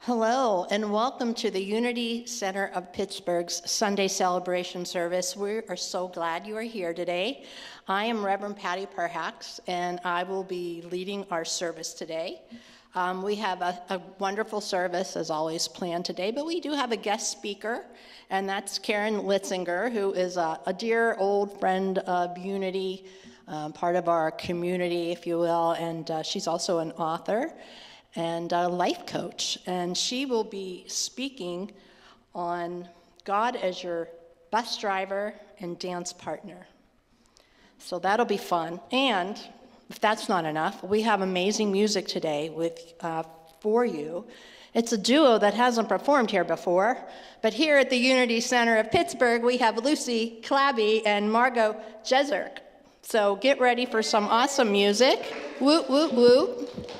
Hello, and welcome to the Unity Center of Pittsburgh's Sunday celebration service. We are so glad you are here today. I am Reverend Patti Perhacs, and I will be leading our service today. We have a wonderful service, as always, planned today, but we do have a guest speaker, and that's Karen Litzinger, who is a dear old friend of Unity, part of our community, if you will, and she's also an author and a life coach, and she will be speaking on God as your bus driver and dance partner. So that'll be fun. And if that's not enough, we have amazing music today for you. It's a duo that hasn't performed here before, but here at the Unity Center of Pittsburgh, we have Lucy Clabby and Margot Jezerk. So get ready for some awesome music. Whoop, whoop, whoop.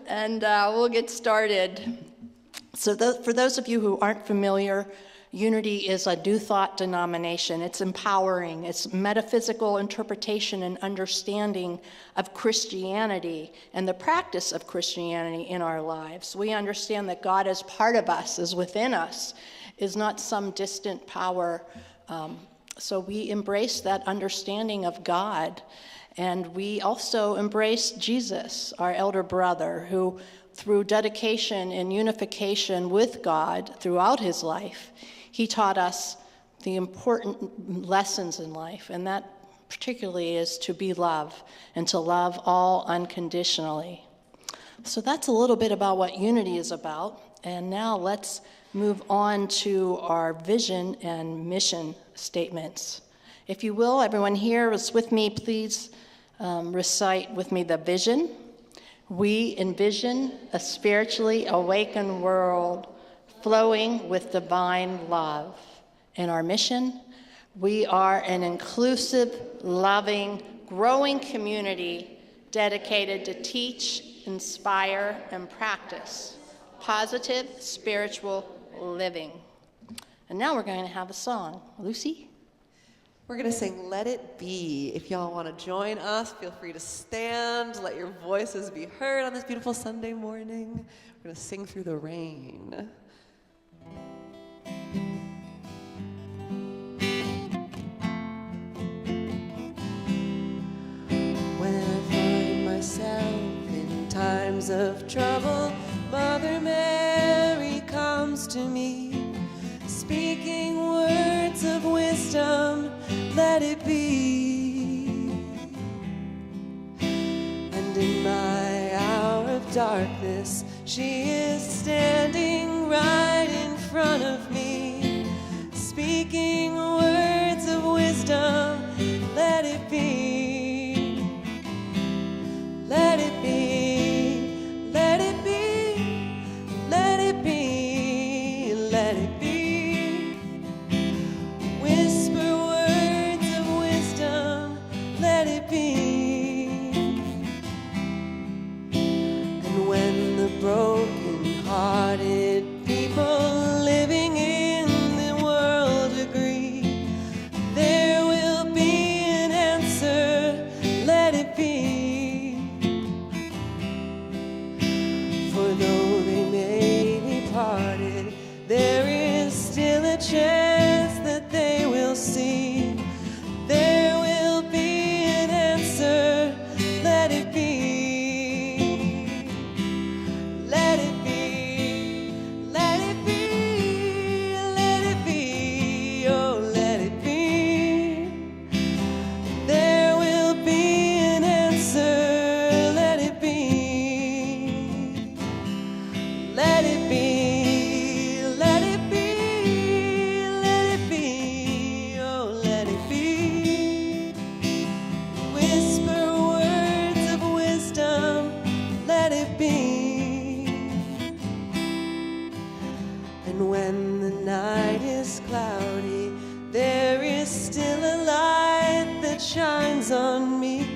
And we'll get started. So for those of you who aren't familiar, Unity is a New Thought denomination. It's empowering. It's metaphysical interpretation and understanding of Christianity and the practice of Christianity in our lives. We understand that God is part of us, is within us, is not some distant power. So we embrace that understanding of God. And we also embrace Jesus, our elder brother, who through dedication and unification with God throughout his life, he taught us the important lessons in life, and that particularly is to be love and to love all unconditionally. So that's a little bit about what Unity is about, and now let's move on to our vision and mission statements. If you will, everyone here is with me, please recite with me the vision. We envision a spiritually awakened world flowing with divine love. In our mission, we are an inclusive, loving, growing community dedicated to teach, inspire, and practice positive spiritual living. And now we're going to have a song. Lucy? We're going to sing Let It Be. If y'all want to join us, feel free to stand. Let your voices be heard on this beautiful Sunday morning. We're going to sing through the rain. When I find myself in times of trouble, Mother Mary comes to me, speaking words of wisdom. Let it be. And in my hour of darkness, she is standing right in front of me, speaking words of wisdom. Let it be. Let it be. Let it be. Let it be. Let it be. Let it be. And when the broken-hearted people living in the world agree, there will be an answer. Let it be. For though they may be parted, there is still a chance that they will see. There will be an answer. Let it be. Let it be. Let it be. Let it be. Oh, let it be. There will be an answer. Let it be. Let it be. Let it be. Let it be. Oh, let it be. Whisper words of wisdom. Let it be. And when the night is cloudy, there is still a light that shines on me.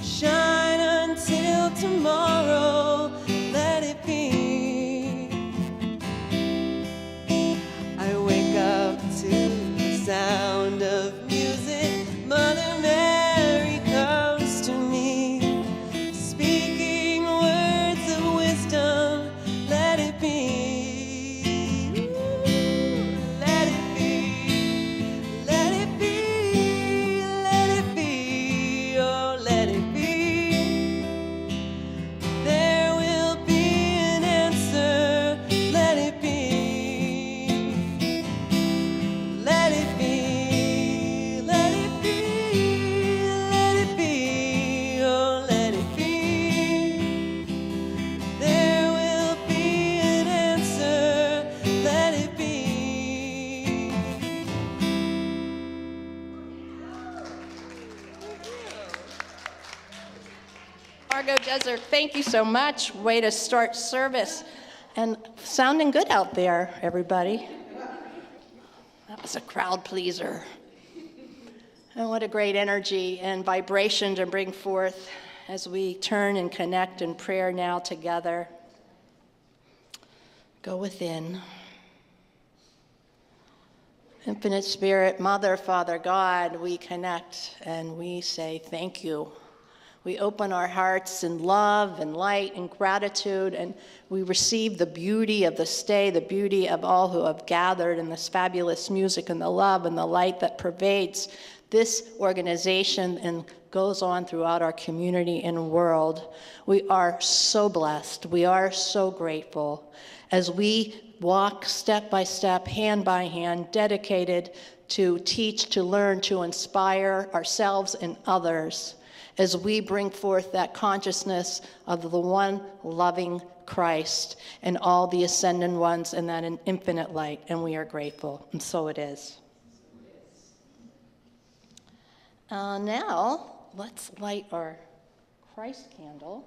Shine until tomorrow. Let it be. I wake up to the sound of music. Mother Mary comes to me, speaking words of wisdom. Let it be. Margot Jeser, thank you so much. Way to start service. And sounding good out there, everybody. That was a crowd pleaser. And what a great energy and vibration to bring forth as we turn and connect in prayer now together. Go within. Infinite Spirit, Mother, Father, God, we connect and we say thank you. We open our hearts in love and light and gratitude, and we receive the beauty of this day, the beauty of all who have gathered in this fabulous music and the love and the light that pervades this organization and goes on throughout our community and world. We are so blessed. We are so grateful as we walk step by step, hand by hand, dedicated to teach, to learn, to inspire ourselves and others as we bring forth that consciousness of the one loving Christ and all the ascended ones in that infinite light, and we are grateful, and so it is. Now, let's light our Christ candle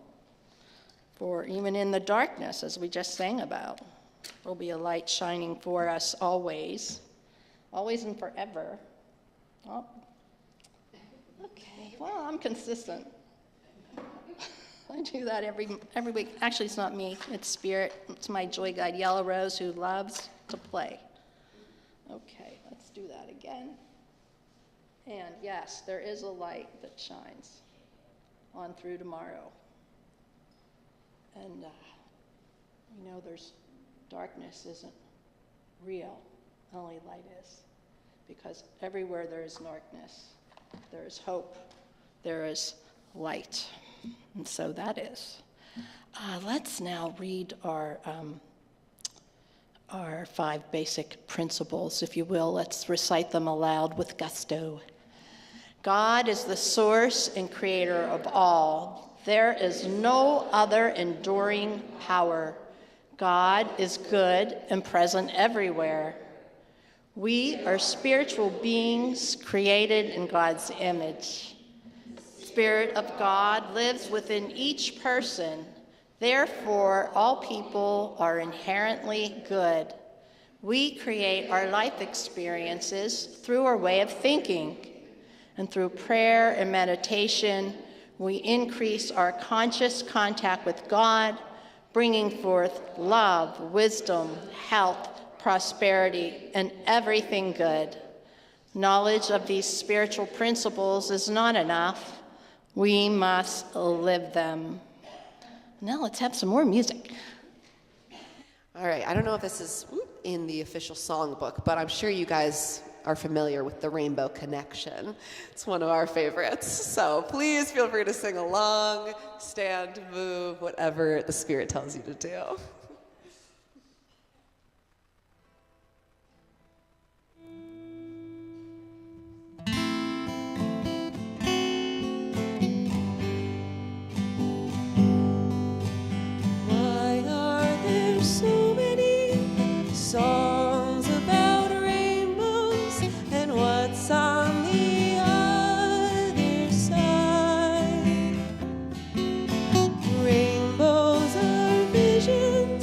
for even in the darkness, as we just sang about. There'll be a light shining for us always and forever. Oh, okay. Well, I'm consistent. I do that every week. Actually, it's not me. It's Spirit. It's my joy guide, Yellow Rose, who loves to play. Okay, let's do that again. And yes, there is a light that shines on through tomorrow. And there's darkness isn't real, only light is. Because everywhere there is darkness, there is hope, there is light. And so that is. Let's now read our 5 basic principles, if you will. Let's recite them aloud with gusto. God is the source and creator of all. There is no other enduring power. God is good and present everywhere. We are spiritual beings created in God's image. Spirit of God lives within each person. Therefore, all people are inherently good. We create our life experiences through our way of thinking. And through prayer and meditation, we increase our conscious contact with God, bringing forth love, wisdom, health, prosperity, and everything good. Knowledge of these spiritual principles is not enough. We must live them. Now let's have some more music. All right, I don't know if this is in the official songbook, but I'm sure you guys are familiar with the Rainbow Connection. It's one of our favorites. So please feel free to sing along, stand, move, whatever the Spirit tells you to do. Why are there so many songs about rainbows, and what's on the other side? Rainbows are visions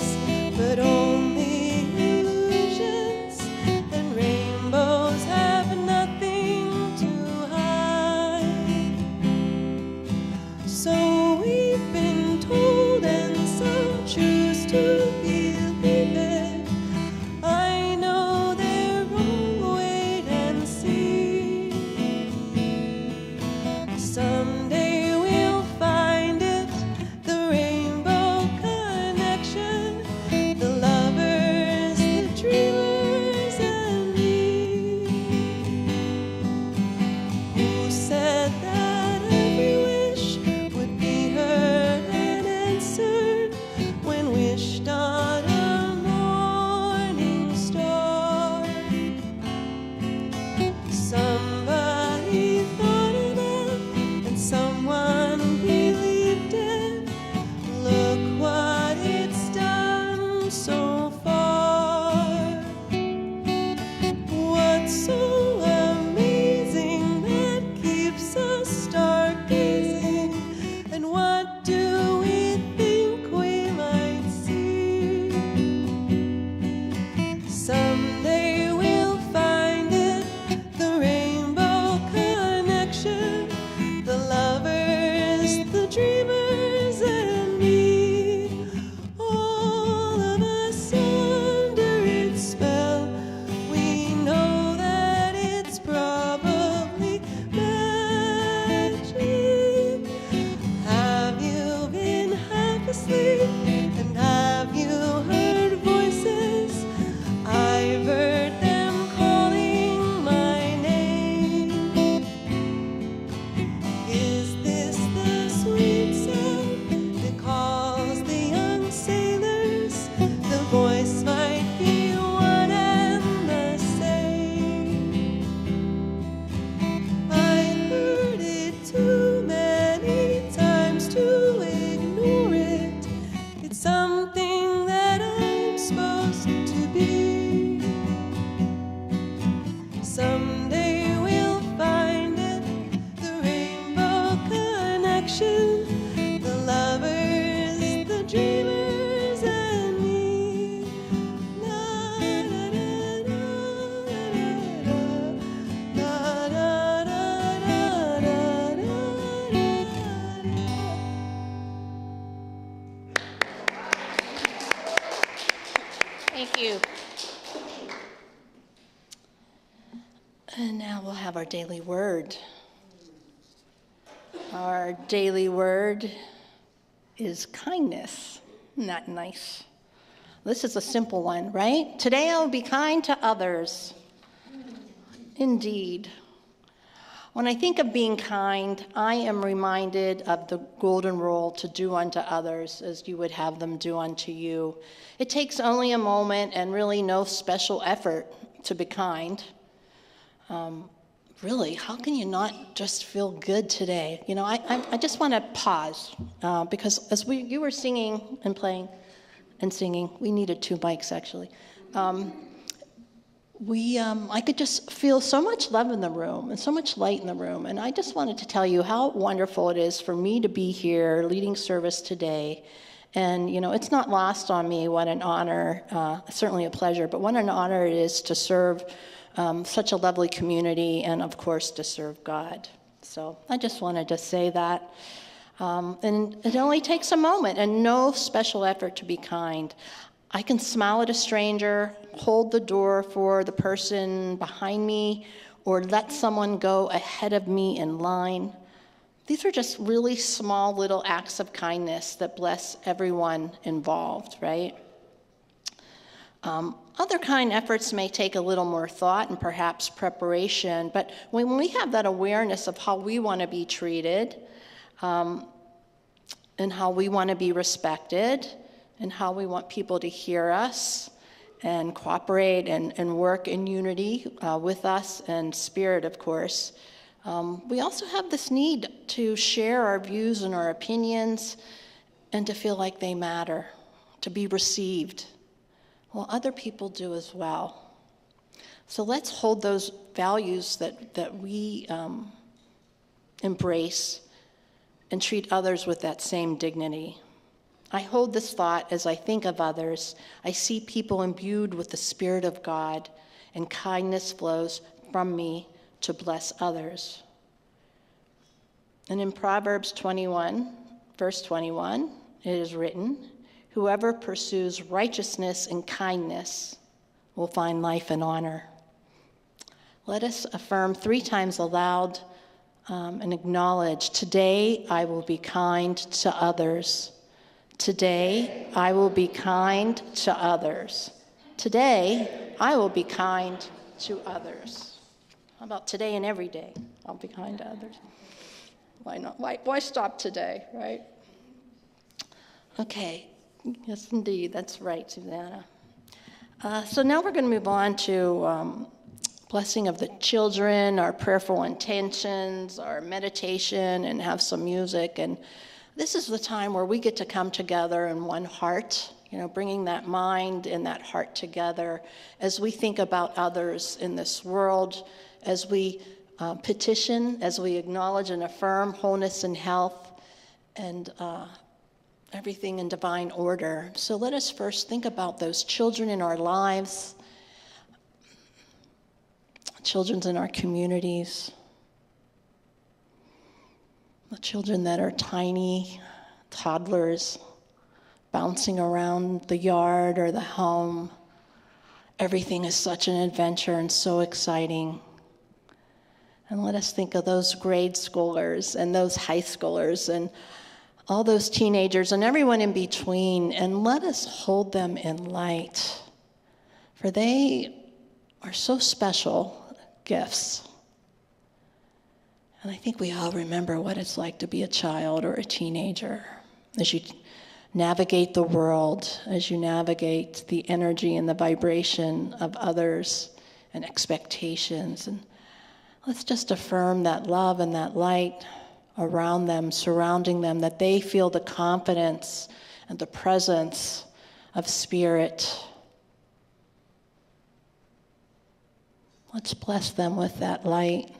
have our daily word. Our daily word is kindness. Isn't that nice? This is a simple one, right? Today I will be kind to others. Indeed. When I think of being kind, I am reminded of the golden rule to do unto others as you would have them do unto you. It takes only a moment and really no special effort to be kind. Really, how can you not just feel good today? You know, I just want to pause because as you were singing and playing and singing, we needed 2 mics actually. I could just feel so much love in the room and so much light in the room. And I just wanted to tell you how wonderful it is for me to be here leading service today. And, you know, it's not lost on me what an honor, certainly a pleasure, but what an honor it is to serve such a lovely community and, of course, to serve God. So I just wanted to say that. And it only takes a moment and no special effort to be kind. I can smile at a stranger, hold the door for the person behind me, or let someone go ahead of me in line. These are just really small little acts of kindness that bless everyone involved, right? Other kind efforts may take a little more thought and perhaps preparation, but when we have that awareness of how we want to be treated and how we want to be respected and how we want people to hear us and cooperate and work in unity with us and spirit, of course, we also have this need to share our views and our opinions and to feel like they matter, to be received. Well, other people do as well. So let's hold those values that we embrace and treat others with that same dignity. I hold this thought as I think of others. I see people imbued with the Spirit of God, and kindness flows from me to bless others. And in Proverbs 21, verse 21, it is written, "Whoever pursues righteousness and kindness will find life and honor." Let us affirm 3 times aloud and acknowledge, today I will be kind to others. Today I will be kind to others. Today I will be kind to others. How about today and every day? I'll be kind to others. Why not? Why stop today, right? Okay. Yes, indeed. That's right, Susanna. So now we're going to move on to blessing of the children, our prayerful intentions, our meditation, and have some music. And this is the time where we get to come together in one heart, you know, bringing that mind and that heart together as we think about others in this world, as we petition, as we acknowledge and affirm wholeness and health, and everything in divine order. So let us first think about those children in our lives, children in our communities, the children that are tiny, toddlers, bouncing around the yard or the home. Everything is such an adventure and so exciting. And let us think of those grade schoolers and those high schoolers and all those teenagers and everyone in between, and let us hold them in light, for they are so special gifts. And I think we all remember what it's like to be a child or a teenager as you navigate the world, as you navigate the energy and the vibration of others and expectations. And let's just affirm that love and that light around them, surrounding them, that they feel the confidence and the presence of spirit. Let's bless them with that light,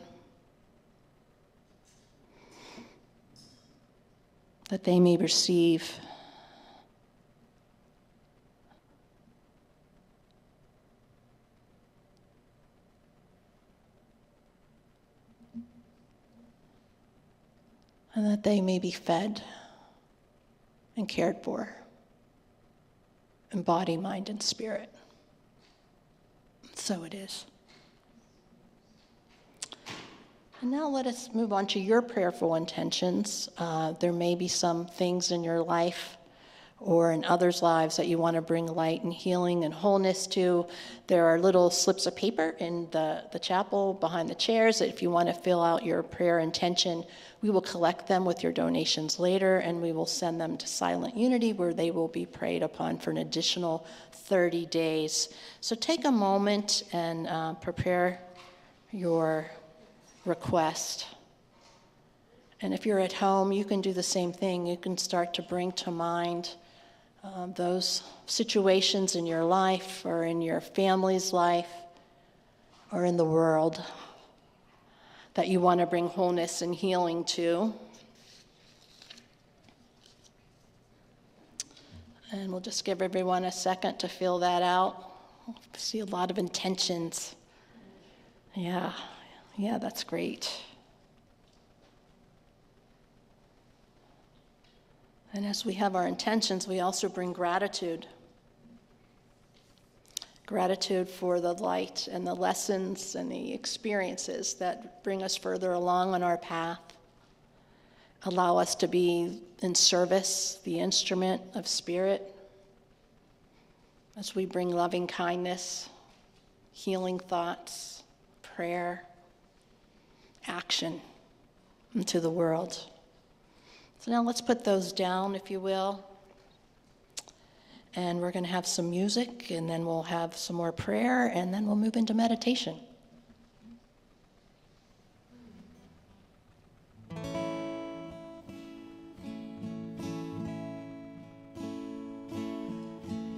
that they may receive. And that they may be fed and cared for in body, mind, and spirit. So it is. And now let us move on to your prayerful intentions. There may be some things in your life or in others' lives that you want to bring light and healing and wholeness to. There are little slips of paper in the chapel behind the chairs that if you want to fill out your prayer intention, we will collect them with your donations later, and we will send them to Silent Unity, where they will be prayed upon for an additional 30 days. So take a moment and prepare your request. And if you're at home, you can do the same thing. You can start to bring to mind those situations in your life or in your family's life or in the world that you want to bring wholeness and healing to. And we'll just give everyone a second to fill that out. I see a lot of intentions. Yeah, that's great. And as we have our intentions, we also bring gratitude. Gratitude for the light and the lessons and the experiences that bring us further along on our path. Allow us to be in service, the instrument of spirit, as we bring loving kindness, healing thoughts, prayer, action into the world. So now let's put those down, if you will. And we're going to have some music, and then we'll have some more prayer, and then we'll move into meditation.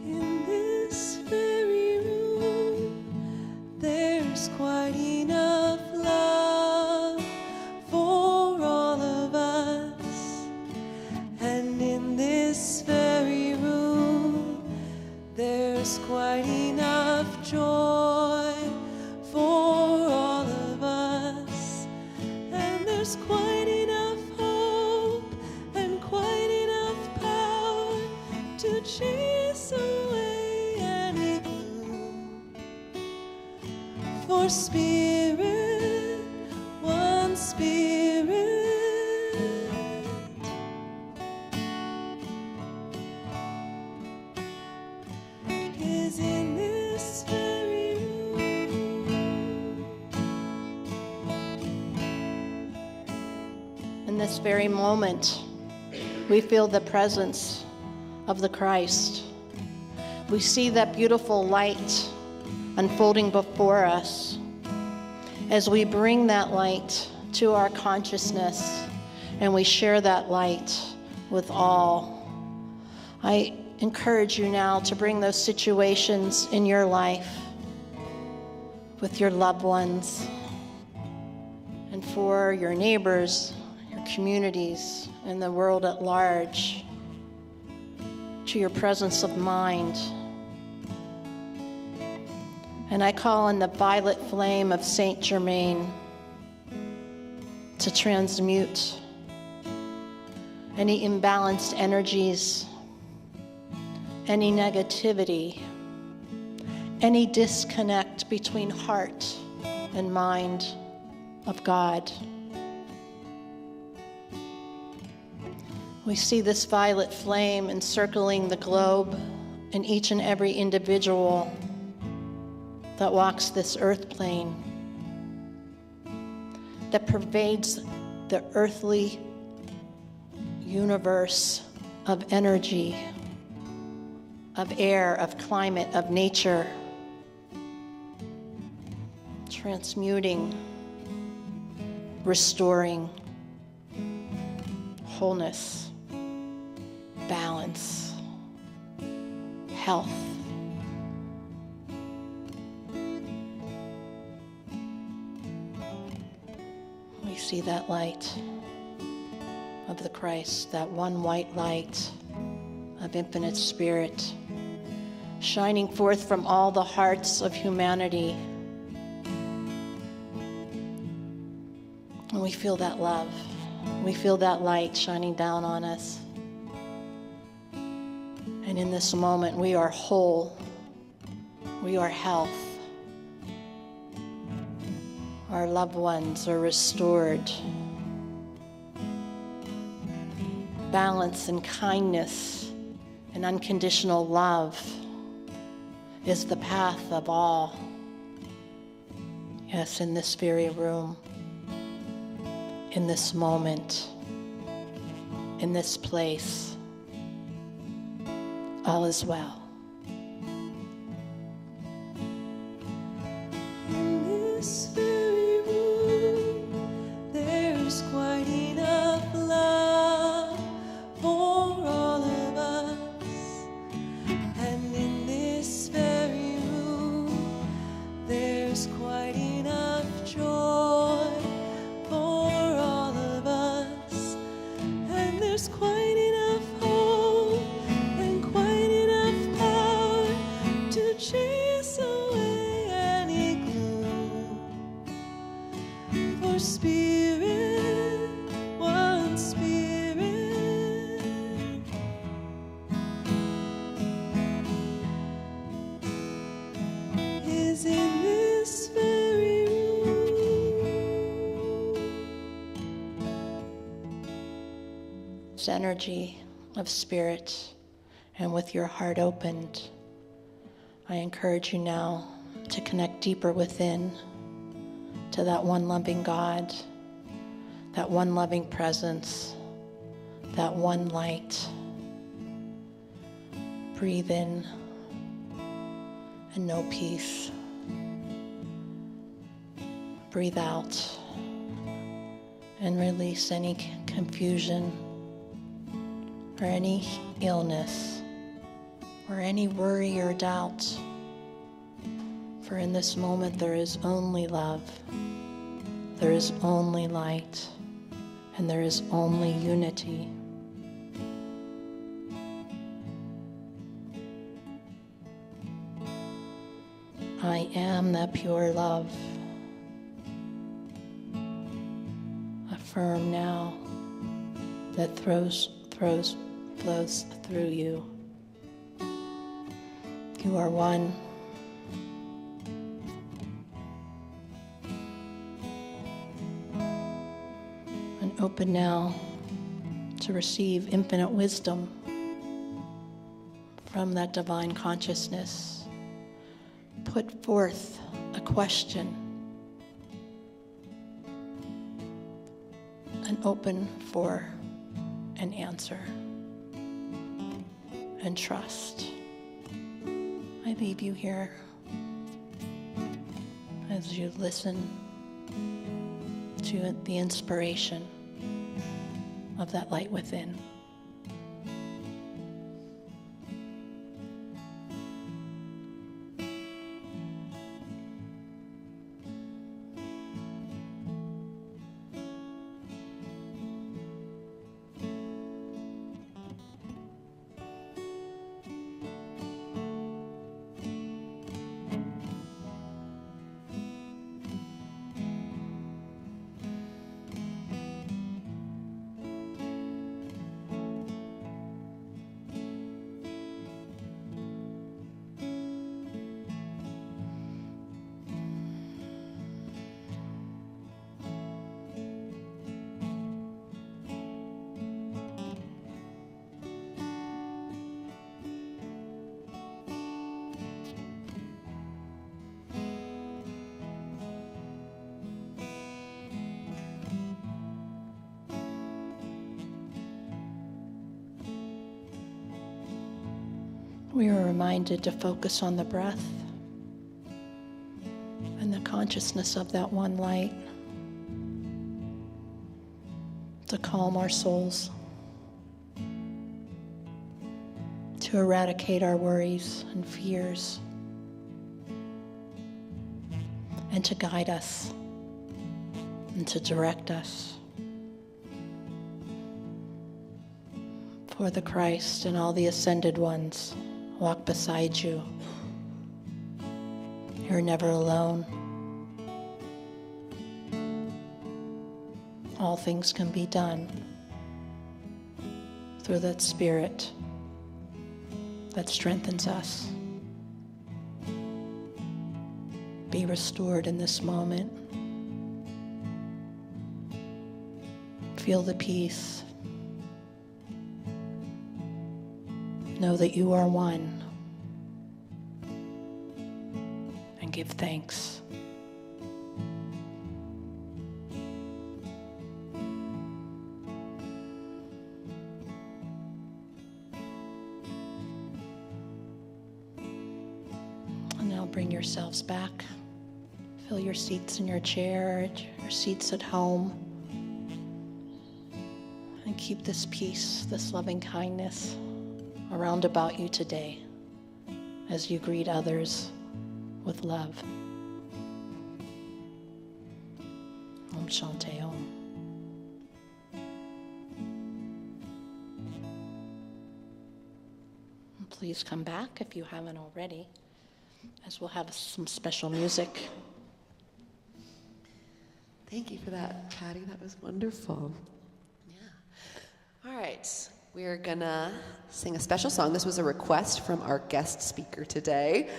In this very room, there's quite enough love for all of us. And in this very room, there's quite enough joy for all of us. And there's quite enough hope and quite enough power to chase away any gloom. For spirit, one spirit, is in this very room. In this very moment, we feel the presence of the Christ. We see that beautiful light unfolding before us. As we bring that light to our consciousness and we share that light with all, I encourage you now to bring those situations in your life with your loved ones and for your neighbors, your communities, and the world at large to your presence of mind. And I call on the violet flame of Saint Germain to transmute any imbalanced energies, any negativity, any disconnect between heart and mind of God. We see this violet flame encircling the globe and each and every individual that walks this earth plane, that pervades the earthly universe of energy, of air, of climate, of nature, transmuting, restoring wholeness, balance, health. We see that light of the Christ, that one white light of infinite spirit, shining forth from all the hearts of humanity. And we feel that love. We feel that light shining down on us. And in this moment, we are whole. We are health. Our our loved ones are restored. Balance and kindness and unconditional love is the path of all. Yes, in this very room, in this moment, in this place, all is well. In this very room, there's quite enough love for all of us. And in this very room, there's quite enough joy for all of us. And there's quite enough hope and quite enough power to chase away any gloom. For spirit, one spirit, is in this very room. This energy of spirit, and with your heart opened, I encourage you now to connect deeper within to that one loving God, that one loving presence, that one light. Breathe in and know peace. Breathe out and release any confusion or any illness or any worry or doubt. For in this moment there is only love, there is only light, and there is only unity. I am that pure love. Affirm now that flows through you. You are one. And open now to receive infinite wisdom from that divine consciousness. Put forth a question and open for an answer. And trust. I leave you here as you listen to the inspiration of that light within. We are reminded to focus on the breath and the consciousness of that one light, to calm our souls, to eradicate our worries and fears, and to guide us and to direct us. For the Christ and all the ascended ones walk beside you. You're never alone. All things can be done through that spirit that strengthens us. Be restored in this moment. Feel the peace. Know that you are one. And give thanks. And now bring yourselves back. Fill your seats in your chair, your seats at home. And keep this peace, this loving kindness around about you today as you greet others with love. Om Shanti Om. And please come back if you haven't already, as we'll have some special music. Thank you for that, Patti. That was wonderful. Yeah. All right. We're gonna sing a special song. This was a request from our guest speaker today,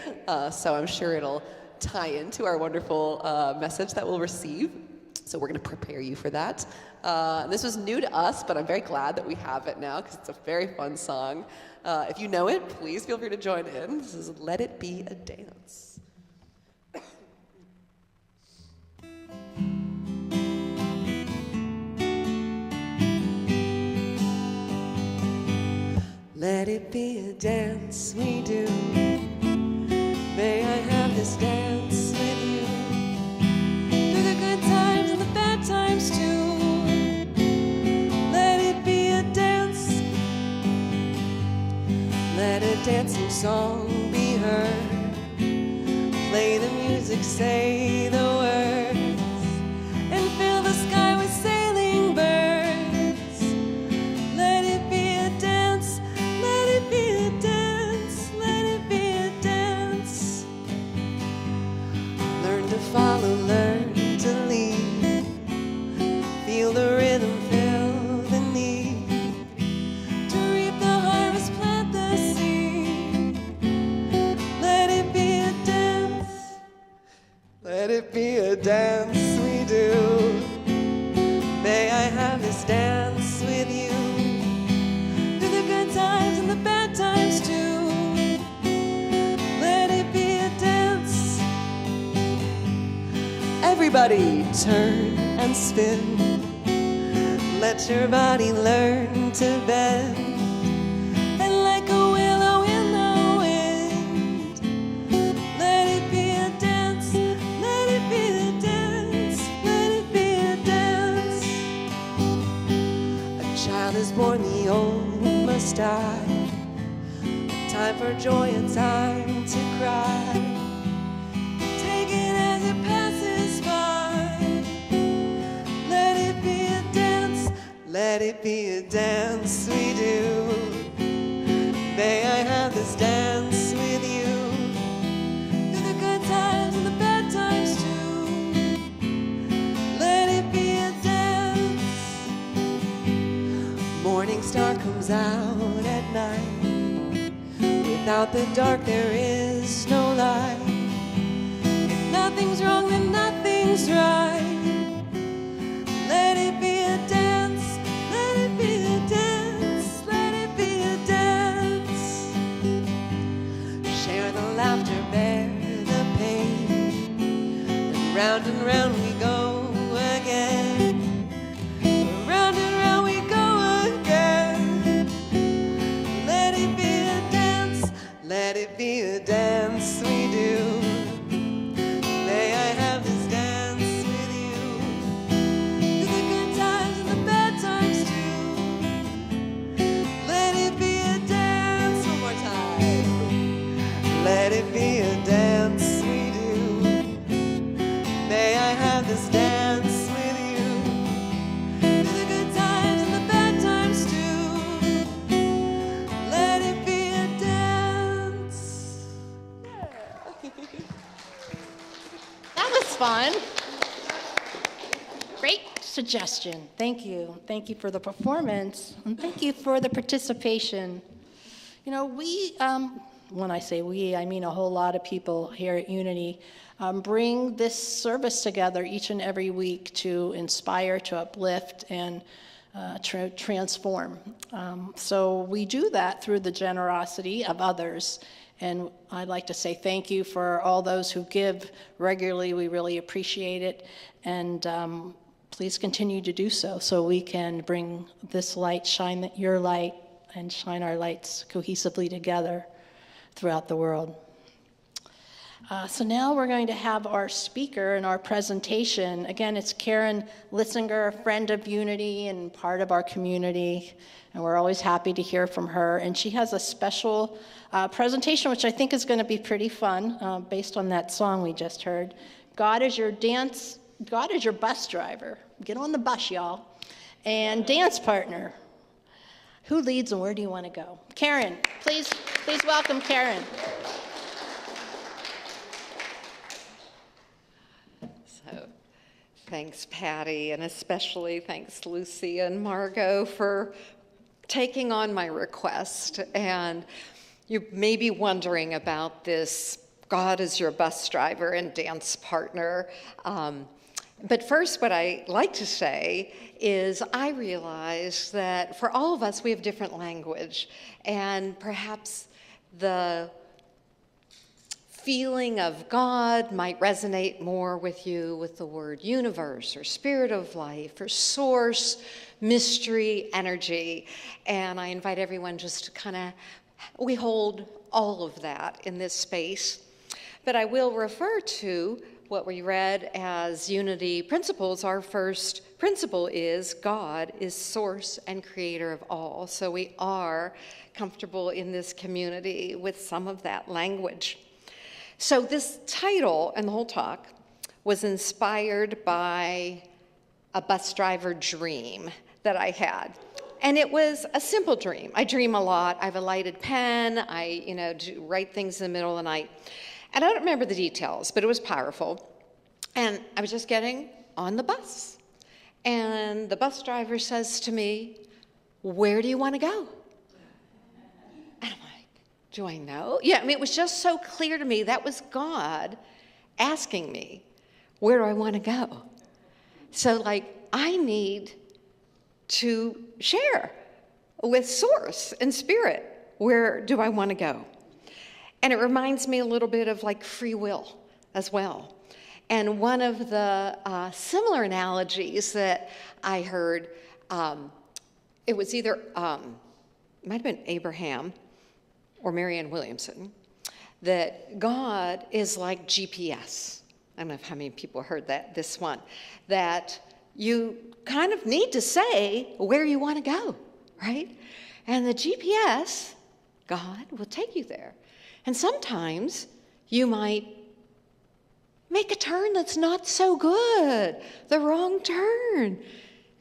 so I'm sure it'll tie into our wonderful message that we'll receive. So we're gonna prepare you for that. This was new to us, but I'm very glad that we have it now because it's a very fun song. If you know it, please feel free to join in. This is Let It Be a Dance. Let it be a dance we do. May I have this dance with you. Through the good times and the bad times too. Let it be a dance. Let a dancing song be heard. Play the music, say the words, and fill the sky with sailing birds. Let it be a dance. Let it be a dance, let it be a dance. Learn to follow, learn to lead. Feel the rhythm, feel the need. To reap the harvest, plant the seed. Let it be a dance. Let it be a dance we do. May I have this dance with you. Through the good times and the bad times too. Let it be a dance. Everybody turn and spin. Let your body learn to bend. And like a willow in the wind. Let it be a dance. Let it be a dance. Let it be a dance. A child is born, the old must die. Time for joy and time to cry. Take it as it passes by. Let it be a dance. Let it be a dance we do. May I have this dance with you. Through the good times and the bad times too. Let it be a dance. Morning star comes out at night. Without the dark there is no light. If nothing's wrong then nothing's right. Let it be a dance. Let it be a dance. Let it be a dance. Share the laughter, bear the pain. And round we go again. Round and round we go again. Let it be a dance. Let it be a dance we do. May I have this dance with you. Through the good times and the bad times too. Let it be a dance. One more time. Let it be a dance we do. May I have this dance with you. Through the good times and the bad times too. Let it be a dance. That was fun. Great suggestion. Thank you. Thank you for the performance, and thank you for the participation. You know, we when I say we, I mean a whole lot of people here at Unity, bring this service together each and every week to inspire, to uplift, and transform. So we do that through the generosity of others. And I'd like to say thank you for all those who give regularly. We really appreciate it. And please continue to do so we can bring this light, shine your light, and shine our lights cohesively together throughout the world. So now we're going to have our speaker in our presentation. Again, it's Karen Litzinger, a friend of Unity and part of our community, and we're always happy to hear from her. And she has a special presentation, which I think is going to be pretty fun, based on that song we just heard. God is your bus driver. Get on the bus, y'all. And dance partner. Who leads and where do you want to go? Karen, please welcome Karen. Thanks, Patti, and especially thanks, Lucy and Margot, for taking on my request. And you may be wondering about this, God is your bus driver and dance partner. But first, what I like to say is I realize that for all of us, we have different language. And perhaps the feeling of God might resonate more with you with the word universe or spirit of life or source, mystery, energy. And I invite everyone just to kind of, we hold all of that in this space. But I will refer to what we read as Unity principles. Our first principle is God is source and creator of all. So we are comfortable in this community with some of that language. So this title and the whole talk was inspired by a bus driver dream that I had. And it was a simple dream. I dream a lot. I have a lighted pen. I, do write things in the middle of the night. And I don't remember the details, but it was powerful. And I was just getting on the bus. And the bus driver says to me, "Where do you want to go?" And I'm like, do I know? Yeah, it was just so clear to me. That was God asking me, where do I want to go? So, I need to share with Source and Spirit, where do I want to go? And it reminds me a little bit of free will as well. And one of the similar analogies that I heard, it was either, it might have been Abraham or Marianne Williamson, that God is like GPS. I don't know how many people heard this one, that you kind of need to say where you want to go, right? And the GPS, God, will take you there. And sometimes you might make a turn that's not so good, the wrong turn.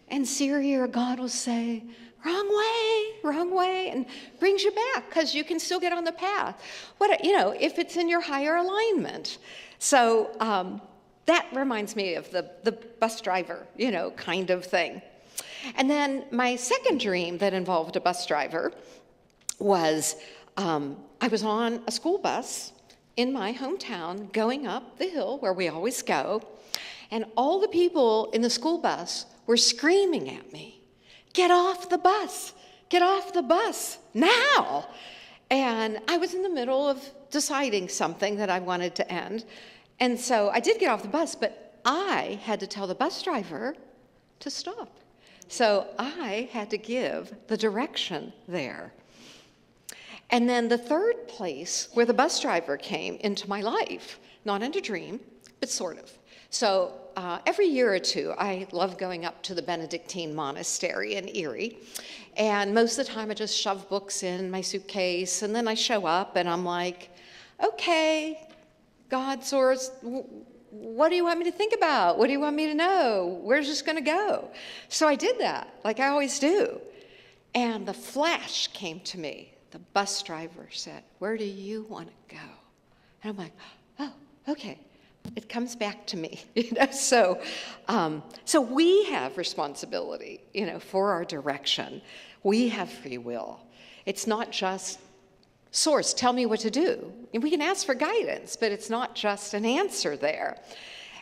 And Siri or God will say, wrong way, and brings you back because you can still get on the path. If it's in your higher alignment. So that reminds me of the bus driver, kind of thing. And then my second dream that involved a bus driver was I was on a school bus in my hometown going up the hill where we always go, and all the people in the school bus were screaming at me, "Get off the bus! Get off the bus now!" And I was in the middle of deciding something that I wanted to end. And so I did get off the bus, but I had to tell the bus driver to stop. So I had to give the direction there. And then the third place where the bus driver came into my life, not in a dream, but sort of. So every year or two, I love going up to the Benedictine monastery in Erie. And most of the time, I just shove books in my suitcase, and then I show up, and I'm like, okay, God, Source, what do you want me to think about? What do you want me to know? Where's this going to go? So I did that, like I always do. And the flash came to me. The bus driver said, "Where do you want to go?" And I'm like, oh, okay. It comes back to me, So we have responsibility, for our direction. We have free will. It's not just Source, tell me what to do. And we can ask for guidance, but it's not just an answer there.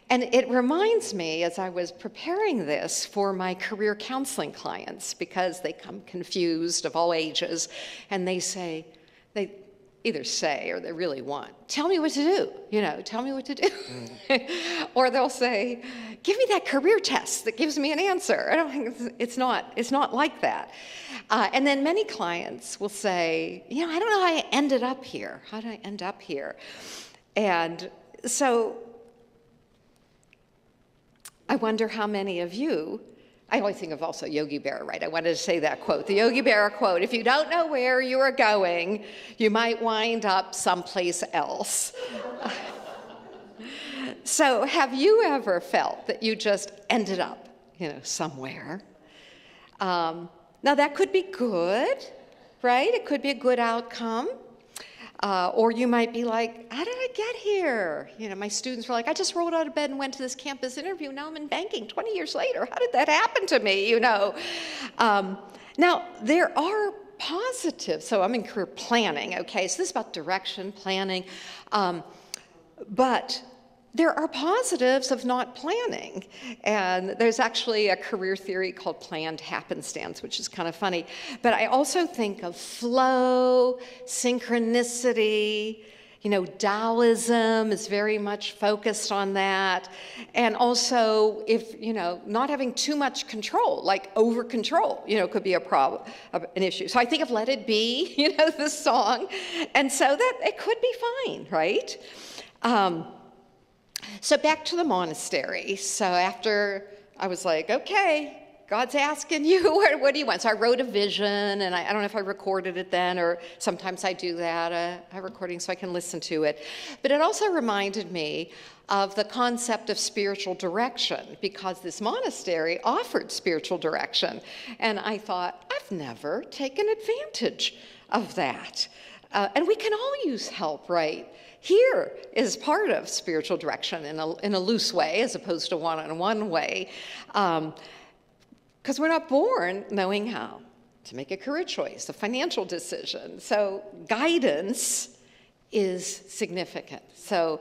And it reminds me, as I was preparing this for my career counseling clients, because they come confused of all ages, and they either say or they really want, tell me what to do, tell me what to do. Or they'll say, give me that career test that gives me an answer. I don't think it's not like that. And then many clients will say, I don't know how I ended up here. How did I end up here? And so I wonder how many of you, I always think of also Yogi Berra, right? I wanted to say that quote, the Yogi Berra quote, if you don't know where you are going, you might wind up someplace else. So have you ever felt that you just ended up, somewhere? Now that could be good, right? It could be a good outcome. Or you might be like, how did I get here? My students were like, I just rolled out of bed and went to this campus interview. Now I'm in banking 20 years later. How did that happen to me, Now, there are positives. So I'm in career planning, okay? So this is about direction, planning. But there are positives of not planning. And there's actually a career theory called planned happenstance, which is kind of funny. But I also think of flow, synchronicity. Taoism is very much focused on that. And also, if, not having too much control, like over control, could be a problem, an issue. So I think of Let It Be, the song. And so that it could be fine, right? So back to the monastery. So after I was like, okay, God's asking you, what do you want? So I wrote a vision, and I don't know if I recorded it then, or sometimes I do that, a recording so I can listen to it. But it also reminded me of the concept of spiritual direction, because this monastery offered spiritual direction. And I thought, I've never taken advantage of that. And we can all use help, right? Here is part of spiritual direction in a loose way, as opposed to one-on-one way, because we're not born knowing how to make a career choice, a financial decision. So guidance is significant. So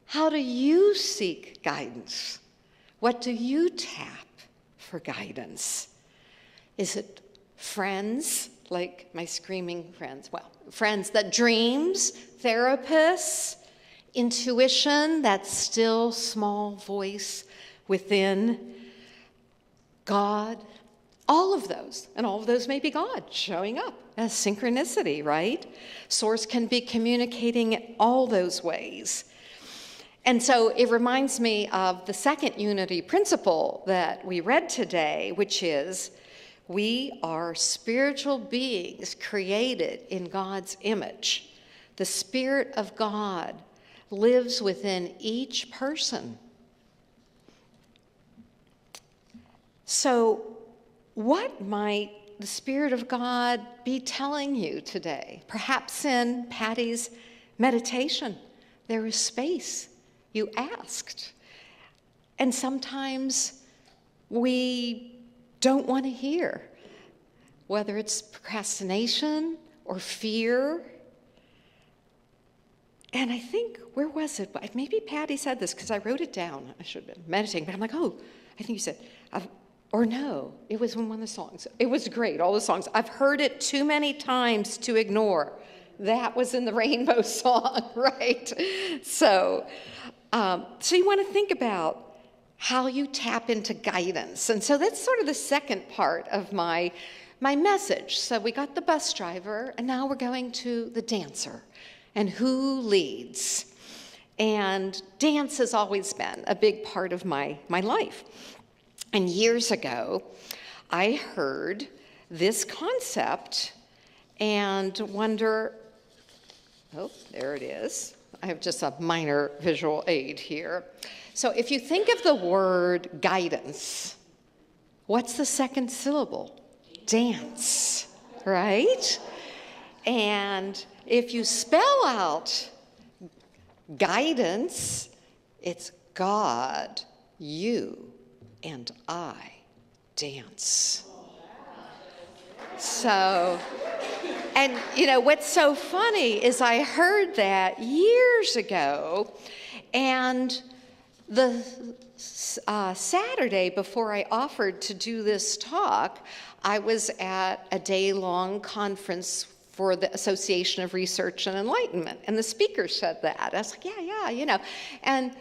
how do you seek guidance? What do you tap for guidance? Is it friends, like my screaming friends? Well, friends that dreams, therapists, intuition, that still small voice within, God, all of those. And all of those may be God showing up as synchronicity, right? Source can be communicating in all those ways. And so it reminds me of the second unity principle that we read today, which is we are spiritual beings created in God's image. The Spirit of God lives within each person. So what might the Spirit of God be telling you today? Perhaps in Patti's meditation, there is space. You asked. And sometimes we don't want to hear, whether it's procrastination or fear. And I think, where was it? Maybe Patti said this, because I wrote it down. I should have been meditating, but I'm like, oh, I think you said, or no, it was in one of the songs. It was great, all the songs. I've heard it too many times to ignore. That was in the Rainbow song, right? So you want to think about how you tap into guidance. And so that's sort of the second part of my message. So we got the bus driver, and now we're going to the dancer and who leads. And dance has always been a big part of my life. And years ago, I heard this concept and wonder, oh, there it is. I have just a minor visual aid here. So if you think of the word guidance, what's the second syllable? Dance, right? And if you spell out guidance, it's God, you, and I dance. So And you know, what's so funny is I heard that years ago, and the Saturday before I offered to do this talk, I was at a day-long conference for the Association of Research and Enlightenment, and the speaker said that. I was like, yeah, you know. And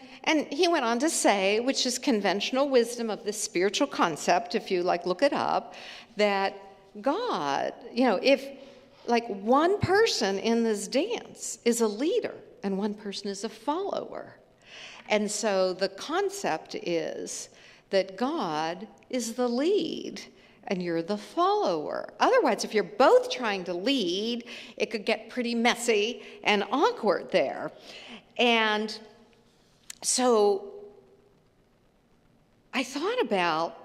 he went on to say, which is conventional wisdom of this spiritual concept, if you like look it up, that God, you know, if like one person in this dance is a leader and one person is a follower. And so the concept is that God is the lead and you're the follower. Otherwise, if you're both trying to lead, it could get pretty messy and awkward there. And so I thought about,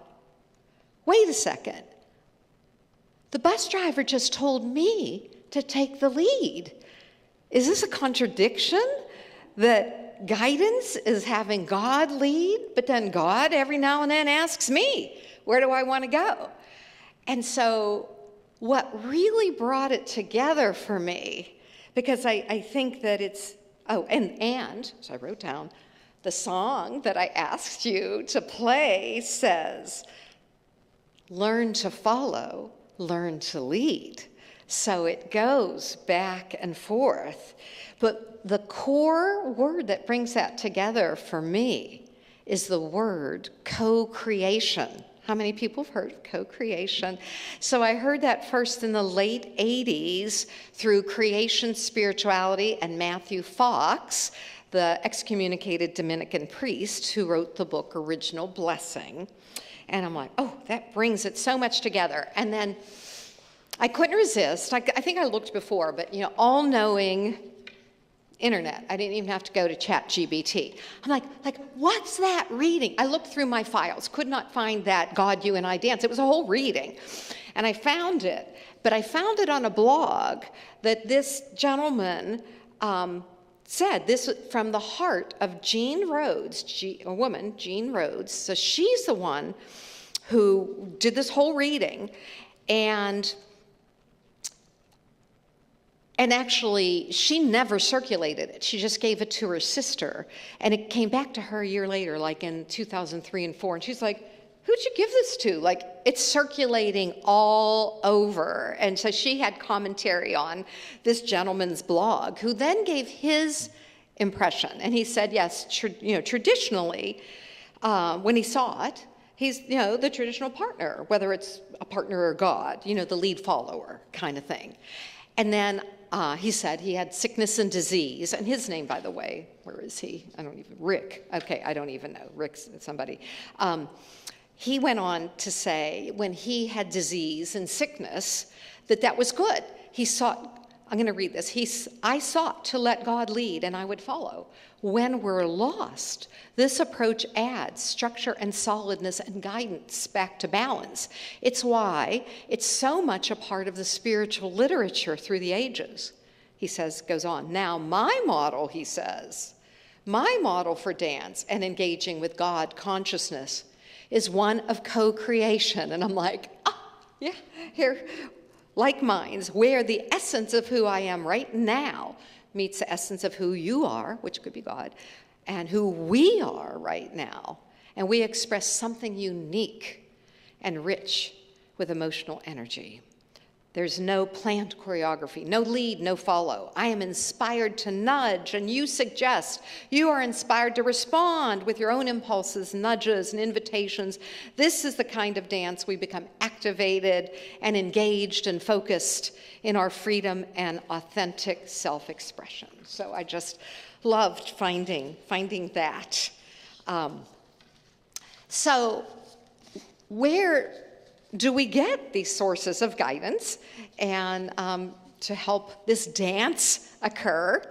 wait a second. The bus driver just told me to take the lead. Is this a contradiction that guidance is having God lead, but then God every now and then asks me, where do I want to go? And so what really brought it together for me, because I think that it's, so I wrote down, the song that I asked you to play says, learn to follow, learn to lead. So it goes back and forth. But the core word that brings that together for me is the word co-creation. How many people have heard of co-creation? So I heard that first in the late 80s through Creation Spirituality and Matthew Fox, the excommunicated Dominican priest who wrote the book Original Blessing. And I'm like, oh, that brings it so much together. And then I couldn't resist. I think I looked before, but you know, all-knowing internet. I didn't even have to go to ChatGPT. I'm like, what's that reading? I looked through my files, could not find that God, You, and I Dance. It was a whole reading. And I found it, but I found it on a blog that this gentleman said, this from the heart of Jean Rhodes, a woman, Jean Rhodes. So she's the one who did this whole reading, and actually, she never circulated it. She just gave it to her sister. And it came back to her a year later, like in 2003 and 2004. And she's like, who'd you give this to? Like, it's circulating all over. And so she had commentary on this gentleman's blog, who then gave his impression. And he said, yes, traditionally, when he saw it, he's, the traditional partner, whether it's a partner or God, the lead follower kind of thing. And then he said he had sickness and disease. And his name, by the way, where is he? Rick. Okay, I don't even know. Rick's somebody. He went on to say when he had disease and sickness, that was good. He sought, I'm going to read this. I sought to let God lead and I would follow. When we're lost, this approach adds structure and solidness and guidance back to balance. It's why it's so much a part of the spiritual literature through the ages. He says, goes on, now my model, he says, my model for dance and engaging with God consciousness is one of co-creation. And I'm like, yeah, here, like minds, where the essence of who I am right now meets the essence of who you are, which could be God, and who we are right now. And we express something unique and rich with emotional energy. There's no planned choreography, no lead, no follow. I am inspired to nudge, and you suggest. You are inspired to respond with your own impulses, nudges, and invitations. This is the kind of dance we become activated and engaged and focused in our freedom and authentic self-expression. So I just loved finding that. So where do we get these sources of guidance and to help this dance occur?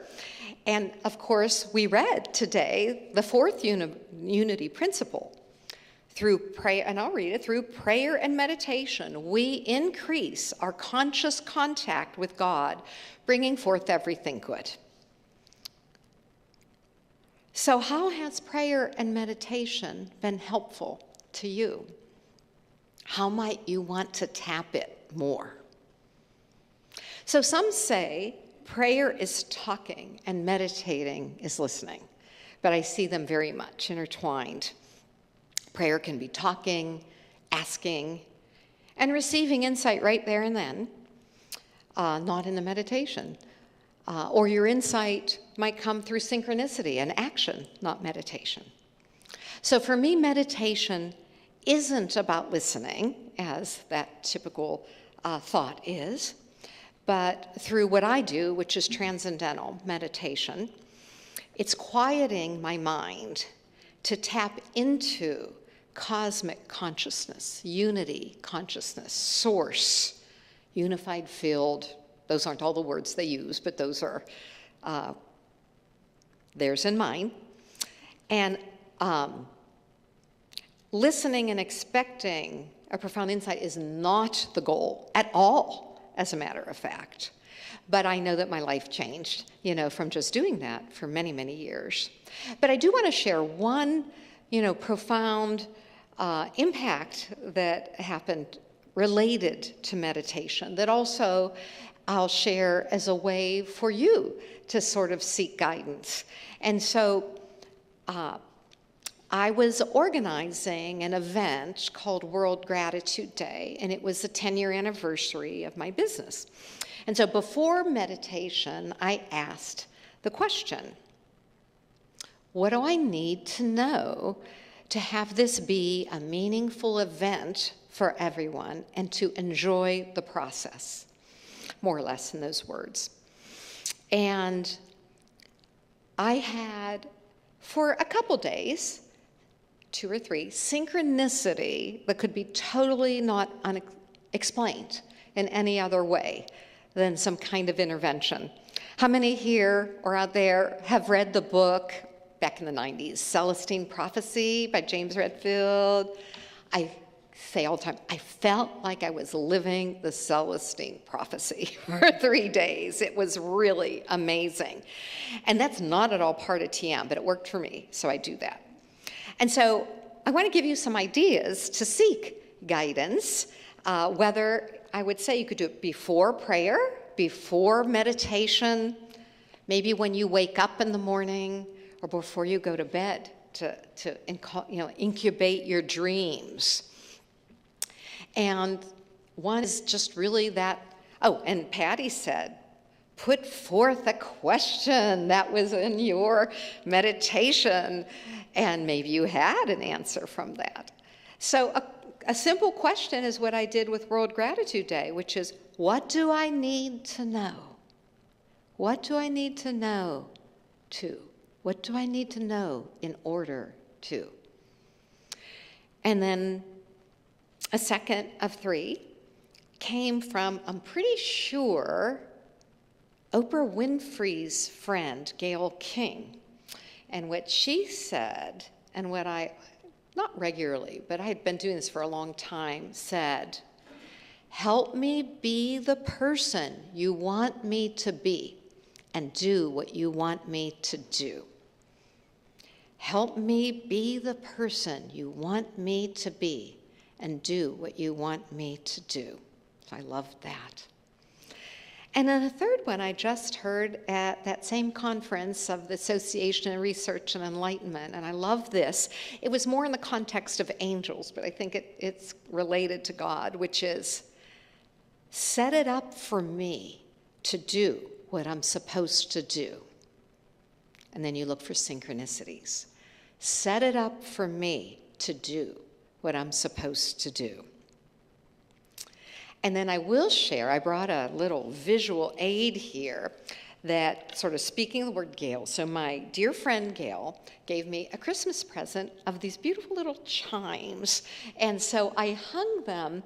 And of course, we read today the fourth unity principle. Through prayer, and I'll read it, through prayer and meditation, we increase our conscious contact with God, bringing forth everything good. So how has prayer and meditation been helpful to you? How might you want to tap it more? So some say prayer is talking and meditating is listening, but I see them very much intertwined. Prayer can be talking, asking, and receiving insight right there and then, not in the meditation. Or your insight might come through synchronicity and action, not meditation. So for me, meditation isn't about listening, as that typical thought is, but through what I do, which is transcendental meditation, it's quieting my mind to tap into cosmic consciousness, unity consciousness, source, unified field. Those aren't all the words they use, but those are theirs and mine. And listening and expecting a profound insight is not the goal at all, as a matter of fact. But I know that my life changed, from just doing that for many, many years. But I do want to share one, profound impact that happened related to meditation that also I'll share as a way for you to sort of seek guidance. And so I was organizing an event called World Gratitude Day, and it was the 10-year anniversary of my business. And so before meditation, I asked the question, what do I need to know to have this be a meaningful event for everyone and to enjoy the process? More or less in those words. And I had, for a couple days, 2 or 3, synchronicity that could be totally not unexplained in any other way than some kind of intervention. How many here or out there have read the book back in the 90s, Celestine Prophecy by James Redfield? I say all the time, I felt like I was living the Celestine Prophecy for 3 days. It was really amazing. And that's not at all part of TM, but it worked for me, so I do that. And so I want to give you some ideas to seek guidance, whether I would say you could do it before prayer, before meditation, maybe when you wake up in the morning, or before you go to bed to incubate your dreams. And one is just really that, and Patti said, put forth a question that was in your meditation, and maybe you had an answer from that. So a simple question is what I did with World Gratitude Day, which is, what do I need to know? What do I need to know to? What do I need to know in order to? And then a second of 3 came from, I'm pretty sure, Oprah Winfrey's friend, Gayle King. And what she said, and what I, not regularly, but I had been doing this for a long time, said, help me be the person you want me to be and do what you want me to do. Help me be the person you want me to be and do what you want me to do. So I love that. And then a third one I just heard at that same conference of the Association of Research and Enlightenment, and I love this. It was more in the context of angels, but I think it's related to God, which is, set it up for me to do what I'm supposed to do. And then you look for synchronicities. Set it up for me to do what I'm supposed to do. And then I will share, I brought a little visual aid here that sort of speaking of the word Gayle. So my dear friend Gayle gave me a Christmas present of these beautiful little chimes. And so I hung them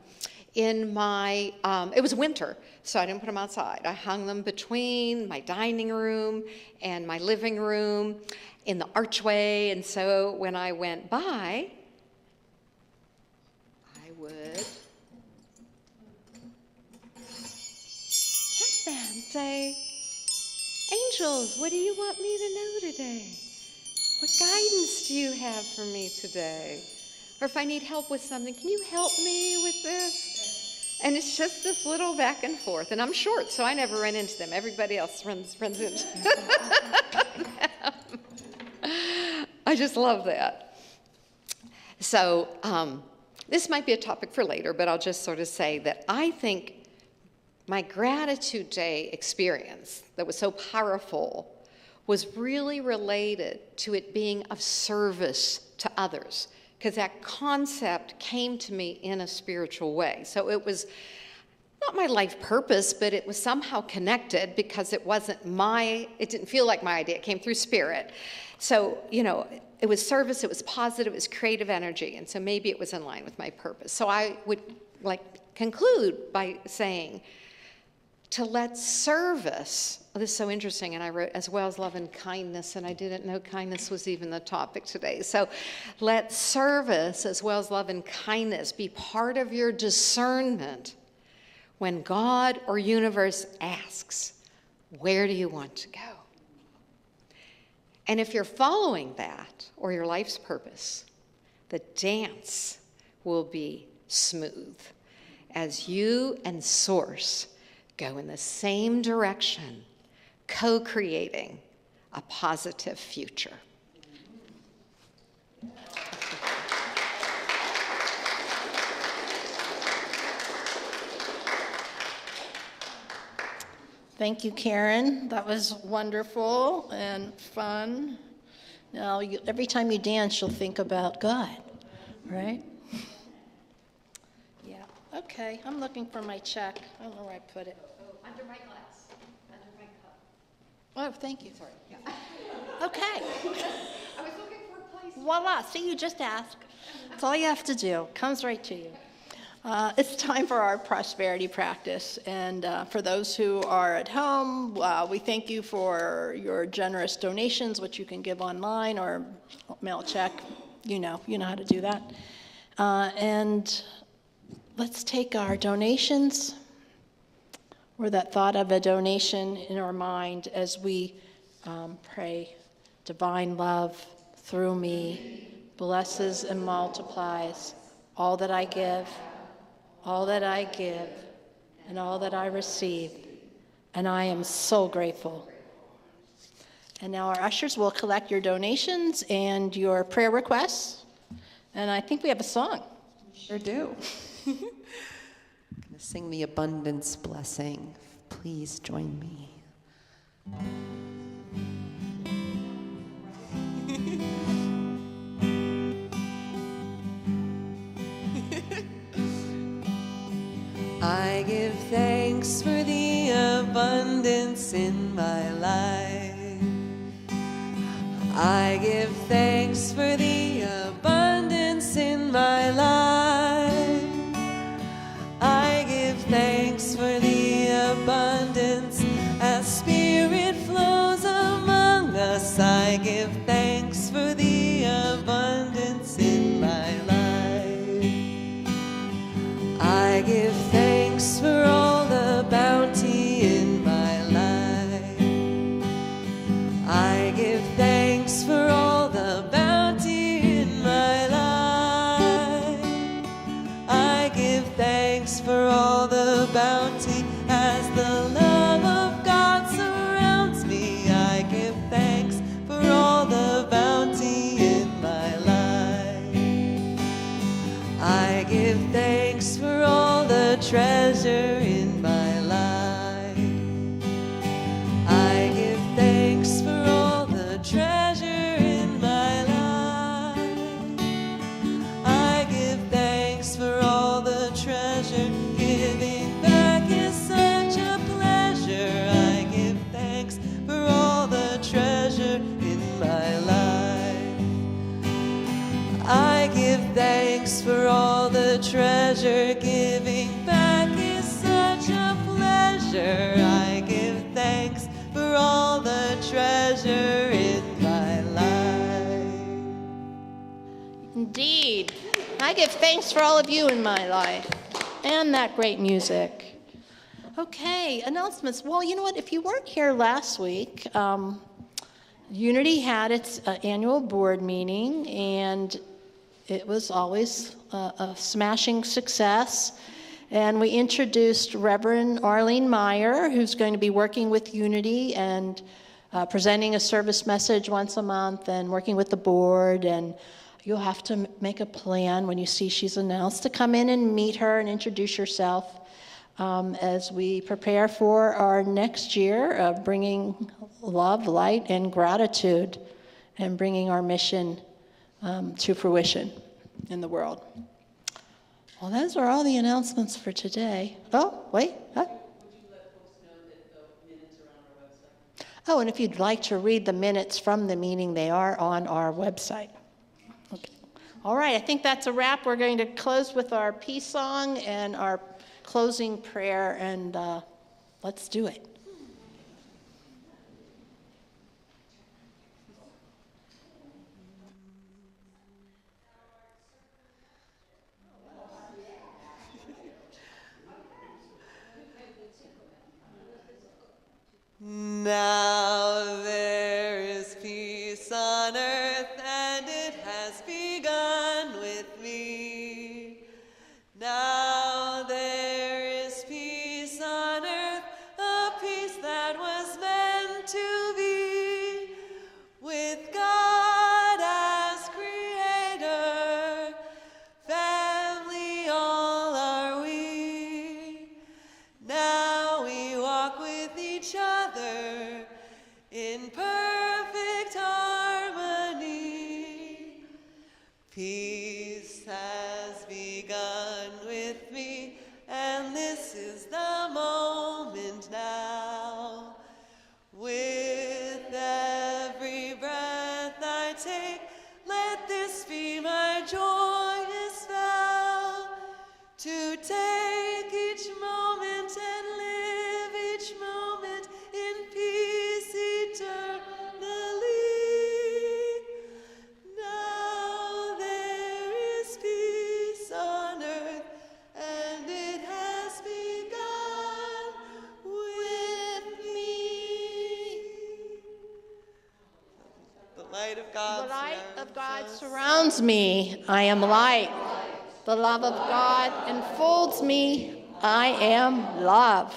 in my, it was winter, so I didn't put them outside. I hung them between my dining room and my living room in the archway. And so when I went by, I would and say, angels, what do you want me to know today? What guidance do you have for me today? Or if I need help with something, can you help me with this? And it's just this little back and forth. And I'm short, so I never run into them. Everybody else runs into them. I just love that. So this might be a topic for later, but I'll just sort of say that I think my Gratitude Day experience that was so powerful was really related to it being of service to others, because that concept came to me in a spiritual way. So it was not my life purpose, but it was somehow connected because it didn't feel like my idea. It came through spirit. So, it was service, it was positive, it was creative energy, and so maybe it was in line with my purpose. So I would conclude by saying, to let service, this is so interesting, and I wrote as well as love and kindness, and I didn't know kindness was even the topic today. So let service as well as love and kindness be part of your discernment when God or universe asks, where do you want to go? And if you're following that, or your life's purpose, the dance will be smooth as you and Source go in the same direction, co-creating a positive future. Thank you, Karen. That was wonderful and fun. Now, every time you dance, you'll think about God, right? Yeah. Okay, I'm looking for my check. I don't know where I put it. Under my glass, under my cup. Oh, thank you. Sorry. Yeah. Okay. I was looking for a place. Voila. See, you just ask. That's all you have to do. Comes right to you. It's time for our prosperity practice. And for those who are at home, we thank you for your generous donations, which you can give online or mail a check. You know how to do that. And let's take our donations, or that thought of a donation in our mind as we pray. Divine love through me blesses and multiplies all that I give, all that I give, and all that I receive. And I am so grateful. And now our ushers will collect your donations and your prayer requests. And I think we have a song. Sure do. I'm going to sing the abundance blessing. Please join me. I give thanks for the abundance in my life. I give thanks for the abundance in my life. I give thanks for the abundance as Spirit flows among us. I give thanks for the abundance in my life. I give thanks for all the bounty in my life. I give thanks for all the bounty in my life. I give thanks for all the bounty as the love of God surrounds me. I give thanks for all the bounty in my life. I give thanks for all the treasure in my life. I give thanks for all the treasure in my life. I give thanks for all the treasure. Giving back is such a pleasure. I give thanks for all the treasure in my life. I give thanks for all the treasure. Giving back is such a pleasure. I give thanks for all the treasure in my life. Indeed. I give thanks for all of you in my life and that great music. Okay, announcements. Well, you know what? If you weren't here last week, Unity had its annual board meeting, and it was always a smashing success. And we introduced Reverend Arlene Meyer, who's going to be working with Unity and presenting a service message once a month and working with the board. And you'll have to make a plan when you see she's announced to come in and meet her and introduce yourself as we prepare for our next year of bringing love, light, and gratitude and bringing our mission to fruition in the world. Well, those are all the announcements for today. Oh, wait. Huh? Would you let folks know that the minutes are on our website? Oh, and if you'd like to read the minutes from the meeting, they are on our website. Okay. All right, I think that's a wrap. We're going to close with our peace song and our closing prayer, and let's do it. Now there is peace on earth, and it has begun with me. Now there is peace on earth, a peace that was meant to be. With God as creator, family all are we. Now we walk with each other in perfect harmony. Peace has begun with me, and this is the moment now. With every breath I take, let this be my joyous vow, to take each moment and live each moment in peace eternally. Now there is peace on earth, and it has begun with me. The light of God, The light of God surrounds me. I am light. The love of God enfolds me. I am love.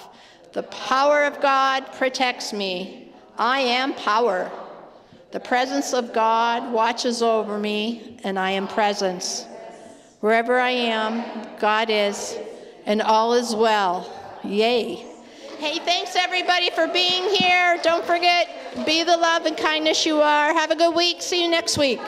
The power of God protects me. I am power. The presence of God watches over me, and I am presence. Wherever I am, God is, and all is well. Yay. Hey, thanks everybody for being here. Don't forget, be the love and kindness you are. Have a good week. See you next week.